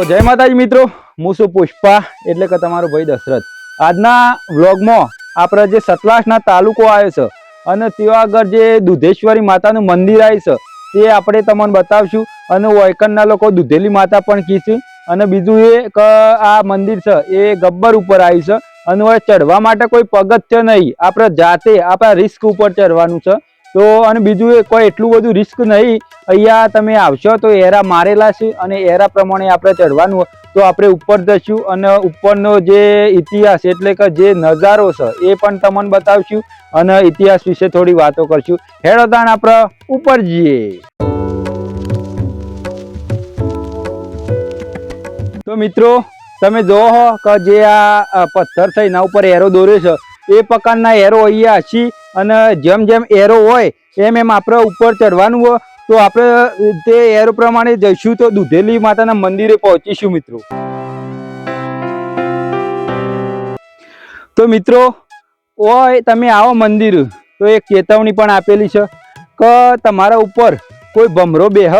તો જય માતાજી મિત્રો, હું છું પુષ્પા એટલે કે તમારો ભાઈ દશરથ। આજના વ્લોગમાં આપણે જે સતલાસના તાલુકો આવ્યો છે અને ત્યાં આગળ જે દુધેશ્વરી માતાનું મંદિર આવ્યું છે તે આપણે તમને બતાવશું અને વૈકણના લોકો દુધેલી માતા પણ કહીશું। અને બીજું એ કે આ મંદિર છે એ ગબ્બર ઉપર આવ્યું છે અને હવે ચઢવા માટે કોઈ પગથિયું નહીં, આપણે જાતે આપણા રિસ્ક ઉપર ચઢવાનું છે। તો અને બીજું એ કોઈ એટલું બધું રિસ્ક નહીં, અહીંયા તમે આવશો તો એરા મારેલા છે અને એરા પ્રમાણે આપણે ચઢવાનું, તો આપણે ઉપર જઈશું અને ઉપરનો જે ઇતિહાસ એટલે કે જે નજારો છે એ પણ તમને બતાવશું અને ઇતિહાસ વિશે થોડી વાતો કરશું। હેડો તાણ આપણે ઉપર જઈએ। તો મિત્રો તમે જોવો કે જે આ પથ્થર છે એના ઉપર એરો દોર્યો છે એ પ્રકારના એરો અહીંયા હશે અને જેમ જેમ એરો હોય એમ એમ આપણે ઉપર ચડવાનું હોય, તો આપણે તે એરો પ્રમાણે જઈશું તો દુધેલી માતાના મંદિરે પહોંચીશું મિત્રો। તો મિત્રો ઓય તમે આવો મંદિર તો એક ચેતવણી પણ આપેલી છે કે તમારા ઉપર કોઈ ભમરો બેહ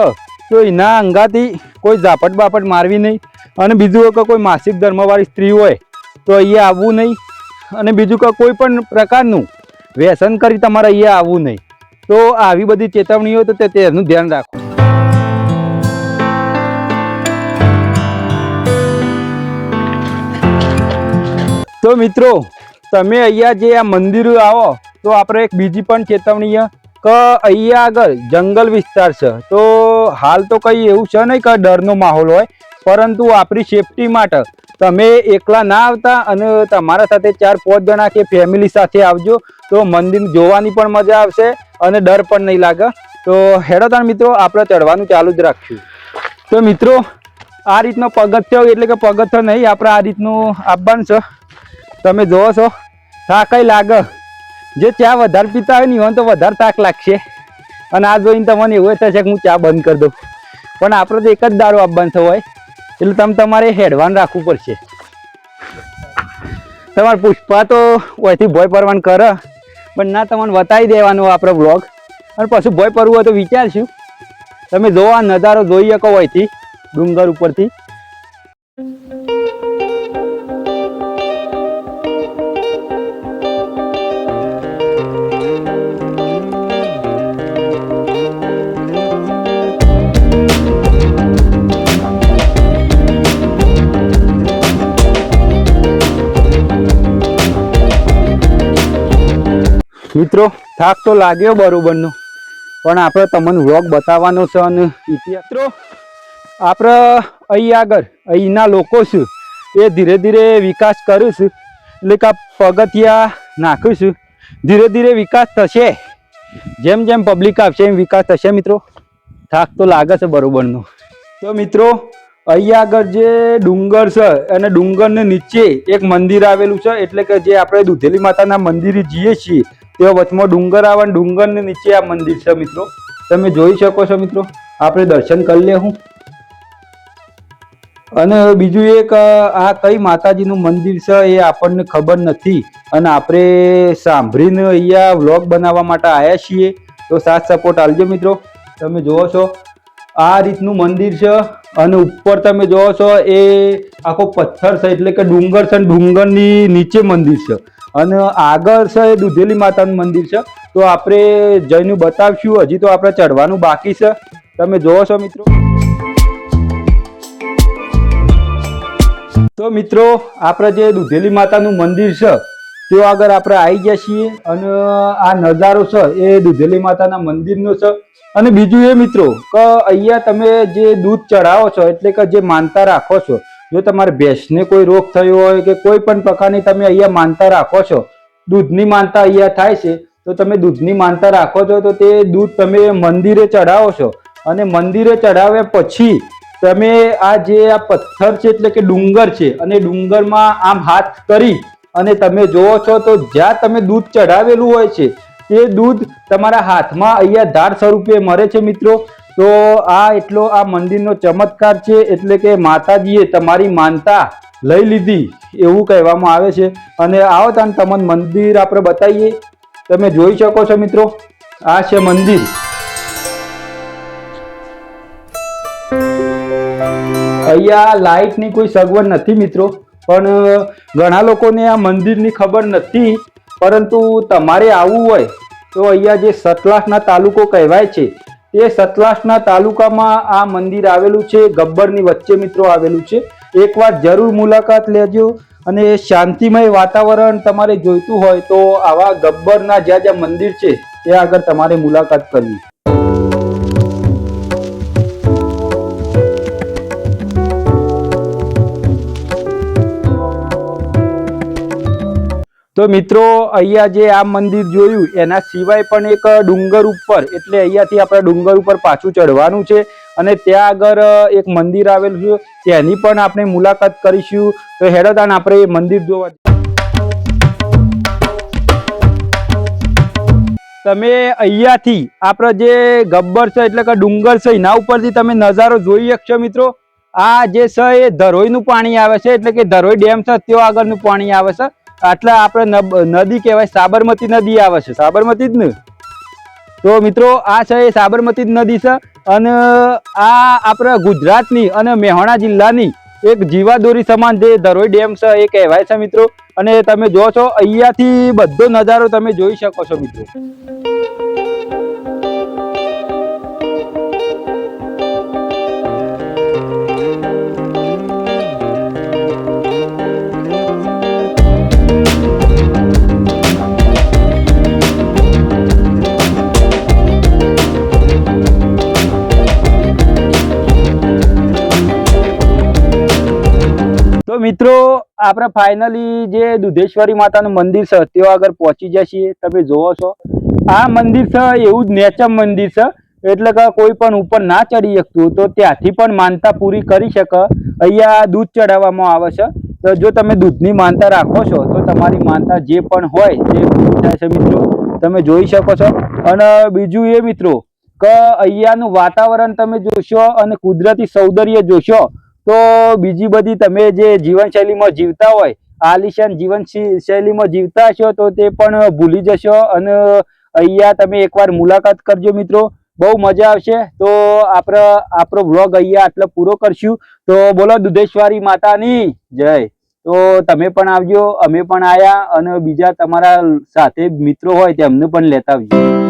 તો એના અંગાથી કોઈ ઝાપટ બાપટ મારવી નહીં, અને બીજું કે કોઈ માસિક ધર્મવાળી સ્ત્રી હોય તો અહીંયા આવવું નહીં, અને બીજું કે કોઈ પણ પ્રકારનું વ્યસન કરી તમારે અહીંયા આવવું નહીં। તો આવી બધી ચેતવણીઓ તો તેનું ધ્યાન રાખો। તો મિત્રો તમે અહીંયા જે આ મંદિર આવો તો આપણે એક બીજી પણ ચેતવણી કે અહીંયા આગળ જંગલ વિસ્તાર છે, તો હાલ તો કંઈ એવું છે નહીં કે ડરનો માહોલ હોય, પરંતુ આપણી સેફટી માટે તમે એકલા ના આવતા અને તમારા સાથે 4-5 જણા કે ફેમિલી સાથે આવજો તો મંદિર જોવાની પણ મજા આવશે અને ડર પણ નહીં લાગે। તો હેડો તાણ મિત્રો આપણે ચડવાનું ચાલુ જ રાખશું। તો મિત્રો આ રીતનો પગથિયો એટલે કે પગથિયો નહીં, આપણે આ રીતનું આપવાનું છે। તમે જોવો છો થાક લાગે, જે ચા વધારે પીતા હોય ને એને તો વધારે થાક લાગશે અને આ જોઈને તમને એવું થશે કે હું ચા બંધ કરી દઉં, પણ આપણે તો એક જ દારૂ આપવાનું હોય એટલે તમારે હેડવાન રાખવું પડશે। તમારે પુષ્પા તો ઓયથી ભય પરવાન કરે પણ ના, તમને બતાવી દેવાનો આપણે બ્લોગ, અને પછી ભય પરવું હોય તો વિચારશું। તમે જો આ નજારો જોઈ શકો ઓયથી ડુંગર ઉપરથી। મિત્રો થાક તો લાગ્યો બરોબરનો, પણ આપણે તમને વ્લોગ બતાવવાનો છે અને ઇતિહાસ। મિત્રો આપણે અહીં આગળ અહીંના લોકો છે એ ધીરે ધીરે વિકાસ કર્યું છે, એટલે કે પગથિયા નાખ્યું છે, ધીરે ધીરે વિકાસ થશે, જેમ જેમ પબ્લિક આવશે એમ વિકાસ થશે। મિત્રો થાક તો લાગે છે બરોબરનો। તો મિત્રો અહીંયા આગળ જે ડુંગર છે અને ડુંગરને નીચે એક મંદિર આવેલું છે, એટલે કે જે આપણે દુધેલી માતાના મંદિરે જઈએ છીએ તે વચમાં ડુંગર આવે અને ડુંગરની નીચે આ મંદિર છે। મિત્રો તમે જોઈ શકો છો। મિત્રો આપણે દર્શન કરી લેવું, અને બીજું એક આ કઈ માતાજીનું મંદિર છે એ આપણને ખબર નથી અને આપણે સાંભળીને અહીંયા વ્લોગ બનાવવા માટે આવ્યા છીએ, તો સાથ સપોર્ટ આપજો મિત્રો। તમે જોવો છો આ રીતનું મંદિર છે અને ઉપર તમે જોવો છો એ આખો પથ્થર છે એટલે કે ડુંગર છે, ડુંગરની નીચે મંદિર છે અને આગળ છે એ દુધેલી માતાનું મંદિર છે। તો આપણે જઈને બતાવશું, હજી તો આપણે ચડવાનું બાકી છે। તમે જોવો છો મિત્રો। તો મિત્રો આપણે જે દુધેલી માતાનું મંદિર છે તે આગળ આપણે આવી ગયા છીએ અને આ નજારો છે એ દુધેલી માતાના મંદિરનો છે। અને બીજું એ મિત્રો કે અહીંયા તમે જે દૂધ ચડાવો છો એટલે કે જે માનતા રાખો છો, જો તમારે ભેંસને કોઈ રોગ થયો હોય કે કોઈ પણ પ્રકારની તમે અહીંયા માનતા રાખો છો, દૂધની માનતા અહીંયા થાય છે, તો તમે દૂધની માનતા રાખો છો તો તે દૂધ તમે મંદિરે ચડાવો છો, અને મંદિરે ચડાવ્યા પછી તમે આ જે આ પથ્થર છે એટલે કે ડુંગર છે અને ડુંગરમાં આમ હાથ કરી અને તમે જોવો છો તો જ્યાં તમે દૂધ ચડાવેલું હોય છે તે દૂધ તમારા હાથમાં અહીંયા ધાર સ્વરૂપે મળે છે મિત્રો। તો આ એટલો આ મંદિરનો ચમત્કાર છે, એટલે કે માતાજીએ તમારી માનતા લઈ લીધી એવું કહેવામાં આવે છે। અને આવો તાન તમને મંદિર આપણે બતાવીએ। તમે જોઈ શકો છો મિત્રો આ છે મંદિર। અહીંયા લાઇટની કોઈ સગવડ નથી મિત્રો, પણ ઘણા લોકોને આ મંદિરની ખબર નથી. પરંતુ તમારે આવવું હોય તો અહીંયા જે સતલાસના તાલુકો કહેવાય છે તે સતલાસના તાલુકામાં આ મંદિર આવેલું છે, ગબ્બરની વચ્ચે મિત્રો આવેલું છે. એકવાર જરૂર મુલાકાત લેજો અને શાંતિમય વાતાવરણ તમારે જોઈતું હોય તો આવા ગબ્બરના જ્યાં જ્યાં મંદિર છે ત્યાં આગળ તમારે મુલાકાત કરવી. તો મિત્રો અહીંયા જે આ મંદિર જોયું એના સિવાય પણ એક ડુંગર ઉપર, એટલે અહીંયાથી આપણે ડુંગર ઉપર પાછું ચડવાનું છે અને ત્યાં આગળ એક મંદિર આવેલું છે, તેની પણ આપણે મુલાકાત કરીશું. તો હેડોદાન આપણે એ મંદિર જોવા. તમે અહીંયાથી આપણે જે ગબ્બર છે એટલે કે ડુંગર છે એના ઉપરથી તમે નજારો જોઈ શકશો મિત્રો. આ જે છે એ ધરોઈનું પાણી આવે છે, એટલે કે ધરોઈ ડેમ છે ત્યાં આગળનું પાણી આવે છે. આટલા આપણે નદી કહેવાય, સાબરમતી નદી આવે છે, સાબરમતી જ ને. તો મિત્રો આ છે એ સાબરમતી નદી છે અને આ આપણા ગુજરાતની અને મહેસાણા જિલ્લાની એક જીવાદોરી સમાન જે ધરોઈ ડેમ છે એ કહેવાય છે મિત્રો. અને તમે જો છો અહીંયાથી બધો નજારો તમે જોઈ શકો છો મિત્રો. તો મિત્રો આપણે ફાઇનલી જે દુધેશ્વરી માતાનું મંદિર છે ત્યાં આગળ પહોંચી જાય છીએ. તમે જોવો છો આ મંદિર છે એવું જ નેચમ મંદિર છે, એટલે કે કોઈ પણ ઉપર ના ચડી શકતું તો ત્યાંથી પણ માનતા પૂરી કરી શકે. અહીંયા દૂધ ચડાવવામાં આવે છે, તો જો તમે દૂધની માનતા રાખો છો તો તમારી માનતા જે પણ હોય તે પૂરી થાય છે મિત્રો. તમે જોઈ શકો છો. અને બીજું એ મિત્રો કે અહીંયાનું વાતાવરણ તમે જોશો અને કુદરતી સૌંદર્ય જોશો તો બીજી બધી તમે જે જીવનશૈલીમાં જીવતા હોય, આલિશાન જીવનશૈલીમાં જીવતા હશો તો તે પણ ભૂલી જશો. અને અહીંયા તમે એકવાર મુલાકાત કરજો મિત્રો, બહુ મજા આવશે. તો આપણો વ્લોગ અહીંયા આટલો પૂરો કરશું. તો બોલો દુધેશ્વરી માતાની જય. તો તમે પણ આવજો, અમે પણ આવ્યા અને બીજા તમારા સાથે મિત્રો હોય તેમને પણ લેતા આવજો.